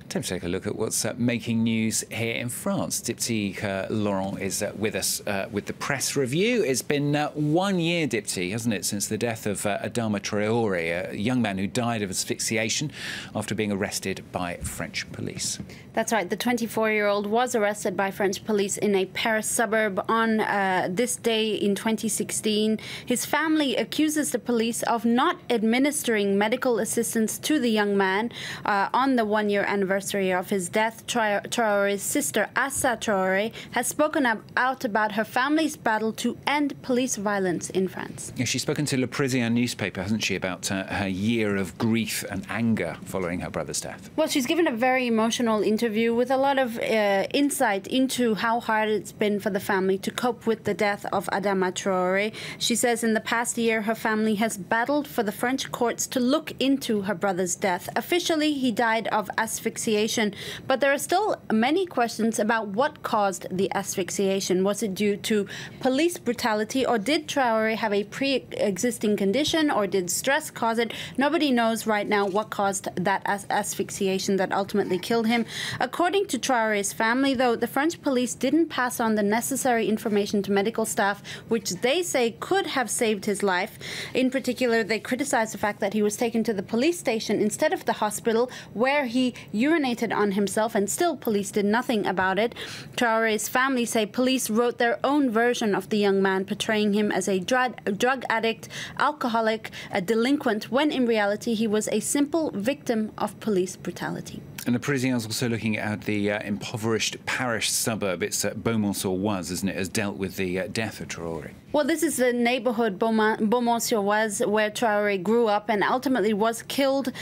Time to take a look at what's making news here in France. Dipty Laurent is with us with the press review. It's been 1 year, Dipty, hasn't it, since the death of Adama Traoré, a young man who died of asphyxiation after being arrested by French police. That's right. The 24-year-old was arrested by French police in a Paris suburb on this day in 2016. His family accuses the police of not administering medical assistance to the young man on the 1 year anniversary of his death. Traoré's sister, Adama Traoré, has spoken out about her family's battle to end police violence in France. Yeah, she's spoken to Le Parisien newspaper, hasn't she, about her year of grief and anger following her brother's death? Well, she's given a very emotional interview with a lot of insight into how hard it's been for the family to cope with the death of Adama Traoré. She says in the past year, her family has battled for the French courts to look into her brother's death. Officially, he died of asphyxiation, but there are still many questions about what caused the asphyxiation. Was it due to police brutality, or did Traoré have a pre-existing condition, or did stress cause it? Nobody knows right now what caused that asphyxiation that ultimately killed him. According to Traoré's family, though, the French police didn't pass on the necessary information to medical staff, which they say could have saved his life. In particular, they criticize the fact that he was taken to the police station instead of the hospital, where he urinated on himself, and still police did nothing about it. Traoré's family say police wrote their own version of the young man, portraying him as a drug addict, alcoholic, a delinquent, when in reality he was a simple victim of police brutality. And the Parisien is also looking at the impoverished Paris suburb. It's Beaumont-sur-Oise, isn't it, has dealt with the death of Traoré. Well, this is the neighborhood Beaumont-sur-Oise where Traoré grew up and ultimately was killed.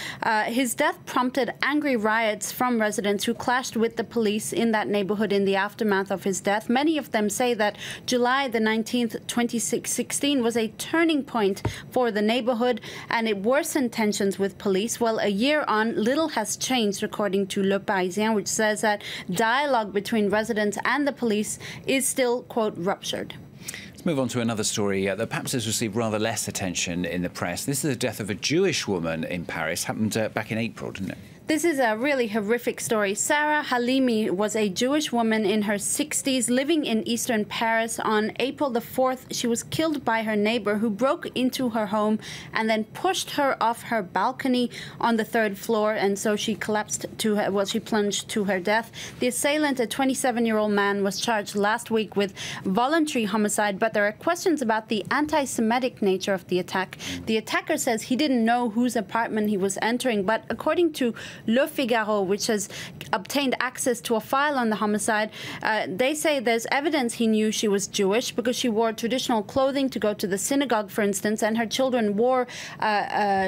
His death prompted angry riots from residents who clashed with the police in that neighborhood in the aftermath of his death. Many of them say that July the 19th, 2016 was a turning point for the neighborhood, and it worsened tensions with police. Well, a year on, little has changed, according to Le Parisien, which says that dialogue between residents and the police is still, quote, ruptured. Let's move on to another story that perhaps has received rather less attention in the press. This is the death of a Jewish woman in Paris. Happened back in April, didn't it? This is a really horrific story. Sarah Halimi was a Jewish woman in her 60s living in eastern Paris. On April the 4th, she was killed by her neighbor, who broke into her home and then pushed her off her balcony on the 3rd floor, and so she collapsed to her, well, she plunged to her death. The assailant, a 27-year-old man, was charged last week with voluntary homicide, but there are questions about the anti-Semitic nature of the attack. The attacker says he didn't know whose apartment he was entering, but according to Le Figaro, which has obtained access to a file on the homicide, they say there's evidence he knew she was Jewish because she wore traditional clothing to go to the synagogue, for instance, and her children wore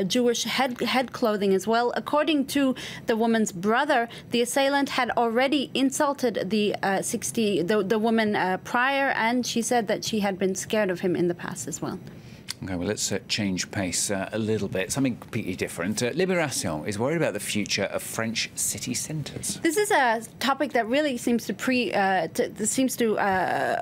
Jewish head clothing as well. According to the woman's brother, the assailant had already insulted the woman prior, and she said that she had been scared of him in the past as well. OK, well, let's change pace a little bit. Something completely different. Libération is worried about the future of French city centres. This is a topic that really seems to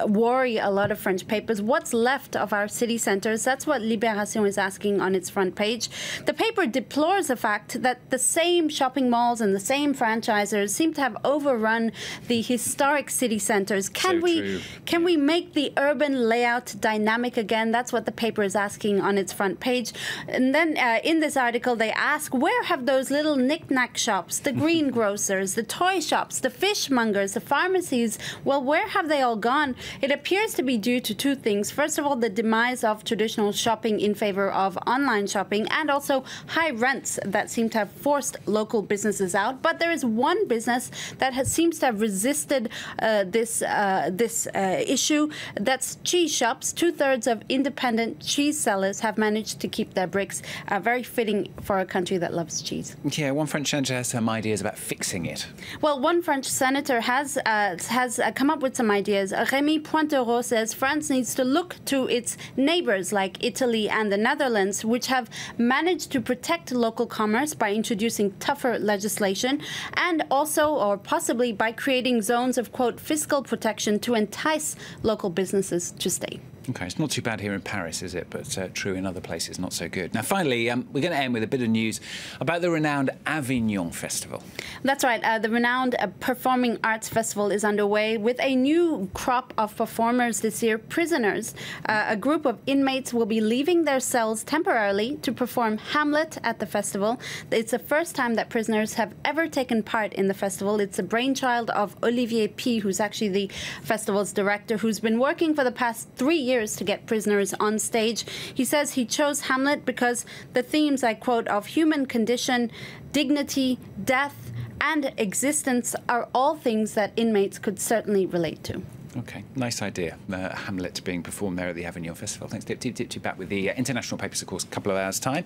worry a lot of French papers. What's left of our city centres? That's what Libération is asking on its front page. The paper deplores the fact that the same shopping malls and the same franchisers seem to have overrun the historic city centres. Can we make the urban layout dynamic again? That's what the paper is asking on its front page. And then in this article, they ask, where have those little knick-knack shops, the greengrocers, the toy shops, the fishmongers, the pharmacies, well, where have they all gone? It appears to be due to two things. First of all, the demise of traditional shopping in favor of online shopping, and also high rents that seem to have forced local businesses out. But there is one business that seems to have resisted this issue. That's cheese shops. 2/3 of independent cheese sellers have managed to keep their bricks. Very fitting for a country that loves cheese. Yeah, one French senator has some ideas about fixing it. Well, one French senator has come up with some ideas. Rémy Pointereau says France needs to look to its neighbours like Italy and the Netherlands, which have managed to protect local commerce by introducing tougher legislation, and also, or possibly, by creating zones of, quote, fiscal protection to entice local businesses to stay. OK, it's not too bad here in Paris, is it? But true in other places, not so good. Now, finally, we're going to end with a bit of news about the renowned Avignon Festival. That's right. The renowned Performing Arts Festival is underway with a new crop of performers this year, prisoners. A group of inmates will be leaving their cells temporarily to perform Hamlet at the festival. It's the first time that prisoners have ever taken part in the festival. It's a brainchild of Olivier P., who's actually the festival's director, who's been working for the past 3 years to get prisoners on stage. He says he chose Hamlet because the themes, I quote, of human condition, dignity, death, and existence are all things that inmates could certainly relate to. OK, nice idea. Hamlet being performed there at the Avignon Festival. Thanks, Dipti. Dipti back with the international papers, of course, a couple of hours' time.